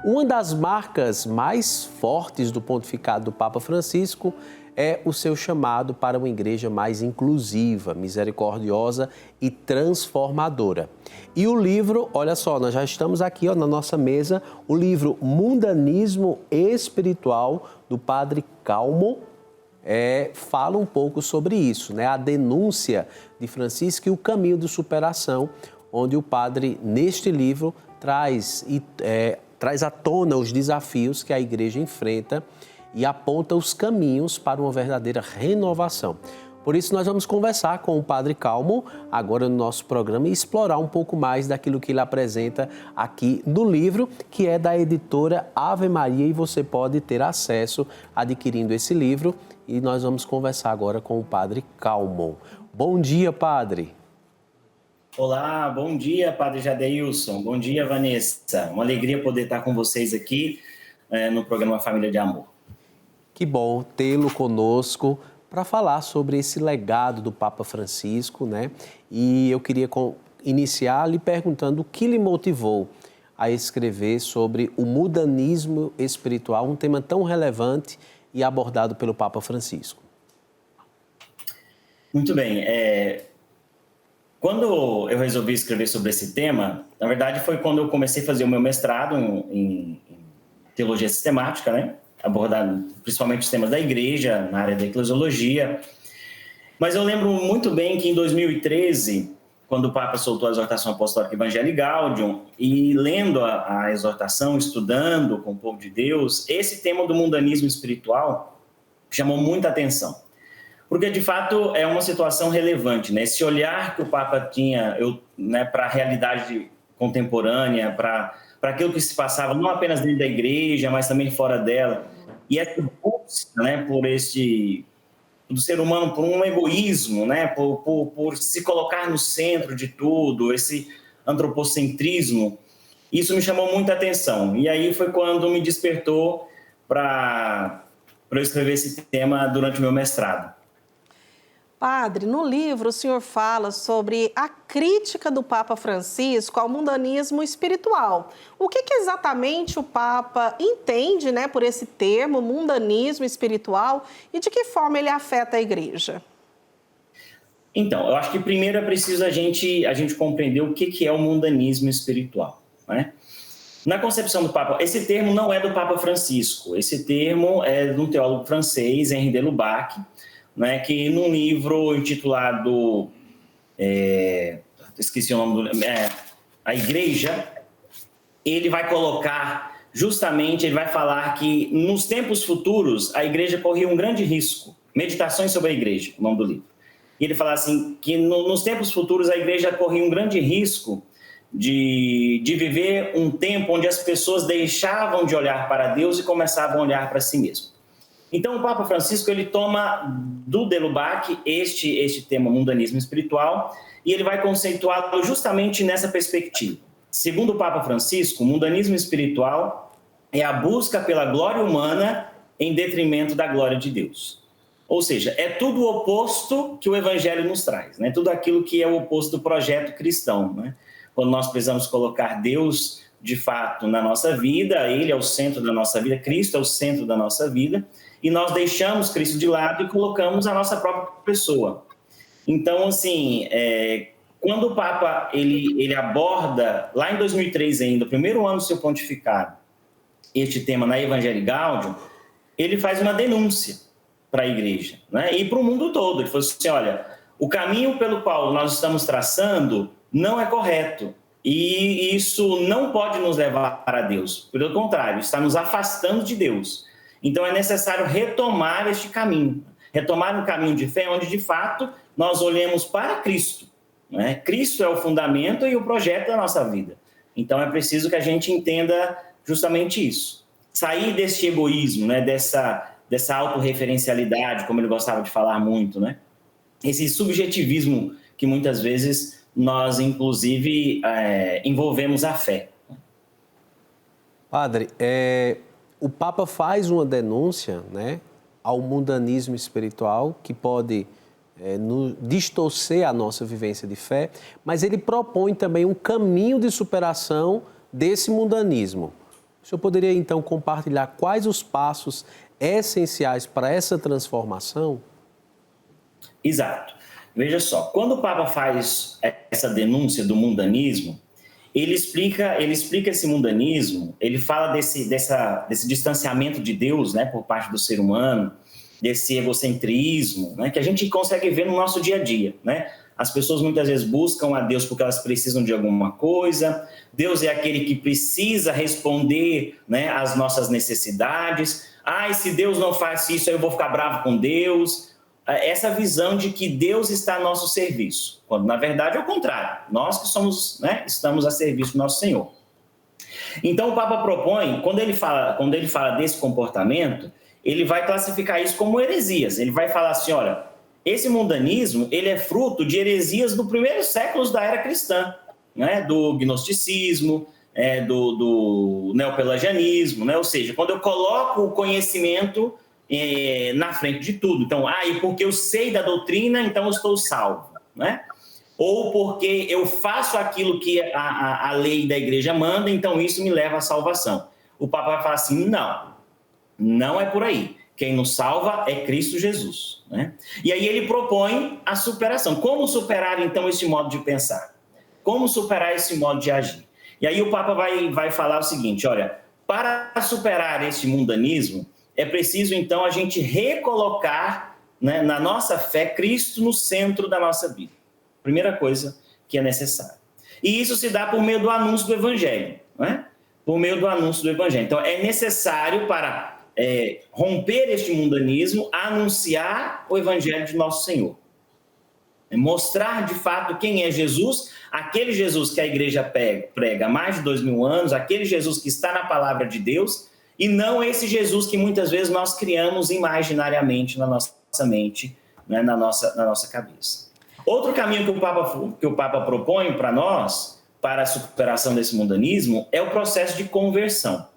Uma das marcas mais fortes do pontificado do Papa Francisco é o seu chamado para uma igreja mais inclusiva, misericordiosa e transformadora. E o livro, olha só, nós já estamos aqui na nossa mesa, o livro Mundanismo Espiritual, do Padre Calmo, fala um pouco sobre isso, né? A denúncia de Francisco e o caminho de superação, onde o padre, neste livro, traz à tona os desafios que a igreja enfrenta e aponta os caminhos para uma verdadeira renovação. Por isso, nós vamos conversar com o Padre Calmo agora no nosso programa e explorar um pouco mais daquilo que ele apresenta aqui no livro, que é da editora Ave Maria, e você pode ter acesso adquirindo esse livro. E nós vamos conversar agora com o Padre Calmo. Bom dia, Padre. Olá, bom dia, Padre Jadeilson. Bom dia, Vanessa. Uma alegria poder estar com vocês aqui no programa Família de Amor. Que bom tê-lo conosco para falar sobre esse legado do Papa Francisco, né? E eu queria iniciar lhe perguntando o que lhe motivou a escrever sobre o mundanismo espiritual, um tema tão relevante e abordado pelo Papa Francisco. Muito bem. Quando eu resolvi escrever sobre esse tema, na verdade foi quando eu comecei a fazer o meu mestrado em teologia sistemática, né? Abordando principalmente os temas da igreja, na área da eclesiologia. Mas eu lembro muito bem que em 2013, quando o Papa soltou a exortação apostólica Evangelii Gaudium, e lendo a exortação, estudando com o povo de Deus, esse tema do mundanismo espiritual chamou muita atenção. Porque, de fato, é uma situação relevante, né? Esse olhar que o Papa tinha para a realidade contemporânea, para aquilo que se passava não apenas dentro da igreja, mas também fora dela. E essa busca, né, do ser humano por um egoísmo, né, por se colocar no centro de tudo, esse antropocentrismo, isso me chamou muita atenção. E aí foi quando me despertou para eu escrever esse tema durante o meu mestrado. Padre, no livro o senhor fala sobre a crítica do Papa Francisco ao mundanismo espiritual. O que exatamente o Papa entende, né, por esse termo, mundanismo espiritual, e de que forma ele afeta a igreja? Então, eu acho que primeiro é preciso a gente compreender o que é o mundanismo espiritual, né? Na concepção do Papa, esse termo não é do Papa Francisco, esse termo é de um teólogo francês, Henri de Lubac, né, que num livro intitulado, esqueci o nome A Igreja, ele vai colocar justamente, ele vai falar que nos tempos futuros a igreja corria um grande risco, Meditações sobre a Igreja, o nome do livro. E ele fala assim, que nos tempos futuros a igreja corria um grande risco de viver um tempo onde as pessoas deixavam de olhar para Deus e começavam a olhar para si mesmo. Então, o Papa Francisco, ele toma do de Lubac este tema mundanismo espiritual e ele vai conceituá-lo justamente nessa perspectiva. Segundo o Papa Francisco, o mundanismo espiritual é a busca pela glória humana em detrimento da glória de Deus. Ou seja, é tudo o oposto que o Evangelho nos traz, né? Tudo aquilo que é o oposto do projeto cristão, né? Quando nós precisamos colocar Deus, de fato, na nossa vida, Ele é o centro da nossa vida, Cristo é o centro da nossa vida, e nós deixamos Cristo de lado e colocamos a nossa própria pessoa. Então, assim, quando o Papa ele aborda, lá em 2003 ainda, o primeiro ano do seu pontificado, este tema na Evangelii Gaudium, ele faz uma denúncia para a igreja, né? E para o mundo todo. Ele falou assim, olha, o caminho pelo qual nós estamos traçando não é correto. E isso não pode nos levar para Deus. Pelo contrário, está nos afastando de Deus. Então é necessário retomar este caminho. Retomar um caminho de fé onde, de fato, nós olhemos para Cristo, né? Cristo é o fundamento e o projeto da nossa vida. Então é preciso que a gente entenda justamente isso. Sair deste egoísmo, né? Dessa autorreferencialidade, como ele gostava de falar muito, né? Esse subjetivismo que muitas vezes nós, inclusive, envolvemos a fé. Padre, o Papa faz uma denúncia, né, ao mundanismo espiritual que pode distorcer a nossa vivência de fé, mas ele propõe também um caminho de superação desse mundanismo. O senhor poderia, então, compartilhar quais os passos essenciais para essa transformação? Exato. Veja só, quando o Papa faz essa denúncia do mundanismo, ele explica esse mundanismo, ele fala desse distanciamento de Deus, né, por parte do ser humano, desse egocentrismo, né, que a gente consegue ver no nosso dia a dia, né? As pessoas muitas vezes buscam a Deus porque elas precisam de alguma coisa. Deus é aquele que precisa responder, né, às nossas necessidades. E se Deus não faz isso, eu vou ficar bravo com Deus. Essa visão de que Deus está a nosso serviço, quando na verdade é o contrário. Nós que somos, né, estamos a serviço do nosso Senhor. Então o Papa propõe, quando ele fala desse comportamento, ele vai classificar isso como heresias. Ele vai falar assim, olha, esse mundanismo, ele é fruto de heresias dos primeiros séculos da era cristã, né? Do gnosticismo, do neopelagianismo, né? Ou seja, quando eu coloco o conhecimento na frente de tudo. Então, e porque eu sei da doutrina, então eu estou salvo, né? Ou porque eu faço aquilo que a lei da igreja manda, então isso me leva à salvação. O Papa vai falar assim, não é por aí. Quem nos salva é Cristo Jesus, né? E aí ele propõe a superação. Como superar, então, esse modo de pensar? Como superar esse modo de agir? E aí o Papa vai falar o seguinte, olha, para superar esse mundanismo, é preciso, então, a gente recolocar, né, na nossa fé Cristo no centro da nossa vida. Primeira coisa que é necessária. E isso se dá por meio do anúncio do Evangelho, né? Por meio do anúncio do Evangelho. Então, é necessário para romper este mundanismo, anunciar o Evangelho de nosso Senhor. Mostrar, de fato, quem é Jesus, aquele Jesus que a igreja prega há mais de 2000 anos, aquele Jesus que está na palavra de Deus, e não esse Jesus que muitas vezes nós criamos imaginariamente na nossa mente, né, na nossa cabeça. Outro caminho que o Papa propõe para nós, para a superação desse mundanismo, é o processo de conversão,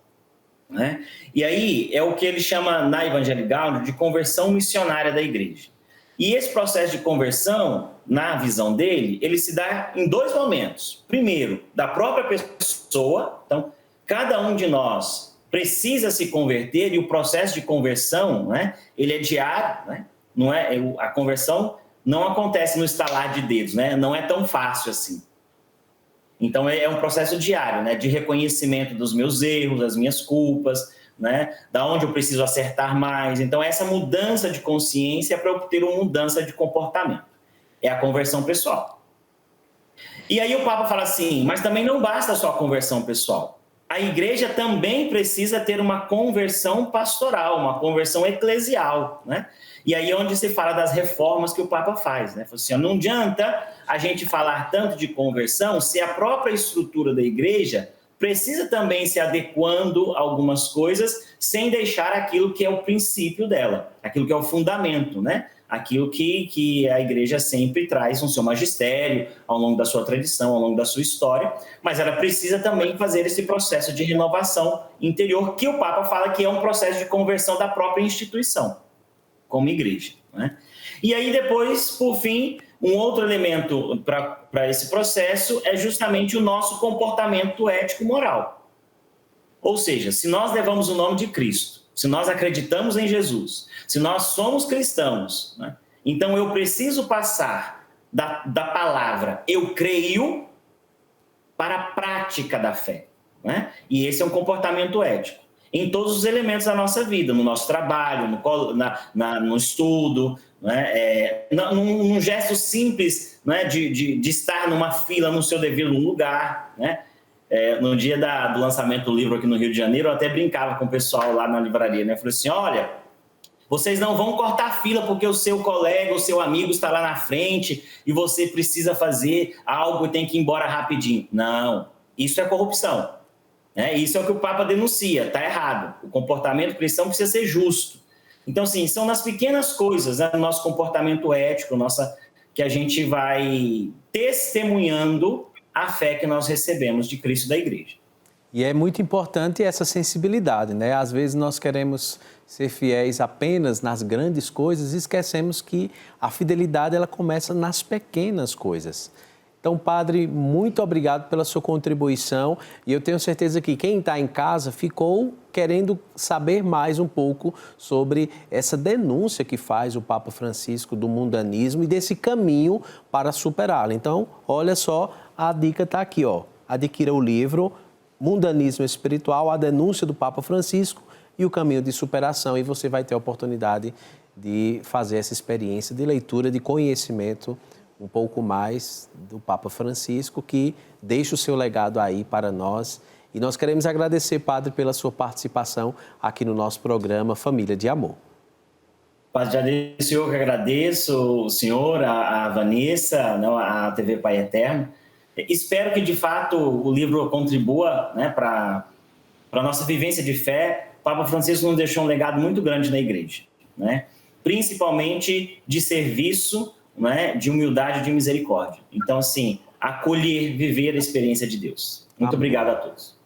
né? E aí é o que ele chama na Evangelii Gaudium de conversão missionária da igreja. E esse processo de conversão, na visão dele, ele se dá em dois momentos. Primeiro, da própria pessoa. Então, cada um de nós precisa se converter e o processo de conversão, né, ele é diário, né? A conversão não acontece no estalar de dedos, né? Não é tão fácil assim. Então, é um processo diário, né, de reconhecimento dos meus erros, das minhas culpas, né, da onde eu preciso acertar mais. Então, essa mudança de consciência é para eu ter uma mudança de comportamento. É a conversão pessoal. E aí o Papa fala assim, mas também não basta só a conversão pessoal. A igreja também precisa ter uma conversão pastoral, uma conversão eclesial, né? E aí é onde se fala das reformas que o Papa faz, né? Fala assim, não adianta a gente falar tanto de conversão se a própria estrutura da igreja precisa também se adequando a algumas coisas sem deixar aquilo que é o princípio dela, aquilo que é o fundamento, né? Aquilo que a igreja sempre traz no seu magistério, ao longo da sua tradição, ao longo da sua história, mas ela precisa também fazer esse processo de renovação interior, que o Papa fala que é um processo de conversão da própria instituição, como igreja, né? E aí depois, por fim, um outro elemento para esse processo é justamente o nosso comportamento ético-moral. Ou seja, se nós levamos o nome de Cristo, se nós acreditamos em Jesus, se nós somos cristãos, né, então eu preciso passar da palavra eu creio para a prática da fé, né? E esse é um comportamento ético em todos os elementos da nossa vida, no nosso trabalho, no estudo, né? Num gesto simples, né? de estar numa fila no seu devido lugar, né? No dia do lançamento do livro aqui no Rio de Janeiro, eu até brincava com o pessoal lá na livraria, né? Eu falei assim, olha, vocês não vão cortar fila porque o seu colega, o seu amigo está lá na frente e você precisa fazer algo e tem que ir embora rapidinho. Não, isso é corrupção. Isso é o que o Papa denuncia, está errado. O comportamento cristão precisa ser justo. Então, sim, são nas pequenas coisas, né, no nosso comportamento ético, que a gente vai testemunhando a fé que nós recebemos de Cristo da igreja. E é muito importante essa sensibilidade, né? Às vezes nós queremos ser fiéis apenas nas grandes coisas e esquecemos que a fidelidade ela começa nas pequenas coisas. Então, padre, muito obrigado pela sua contribuição e eu tenho certeza que quem está em casa ficou querendo saber mais um pouco sobre essa denúncia que faz o Papa Francisco do mundanismo e desse caminho para superá-lo. Então, olha só, a dica está aqui, ó. Adquira o livro Mundanismo Espiritual, a denúncia do Papa Francisco e o caminho de superação, e você vai ter a oportunidade de fazer essa experiência de leitura, de conhecimento um pouco mais do Papa Francisco, que deixa o seu legado aí para nós. E nós queremos agradecer, padre, pela sua participação aqui no nosso programa Família de Amor. Padre Jadilson, eu que agradeço o senhor, a Vanessa, a TV Pai Eterno. Espero que, de fato, o livro contribua, né, para a nossa vivência de fé. O Papa Francisco nos deixou um legado muito grande na igreja, né? Principalmente de serviço, né, de humildade e de misericórdia. Então, assim, acolher, viver a experiência de Deus. Muito obrigado a todos.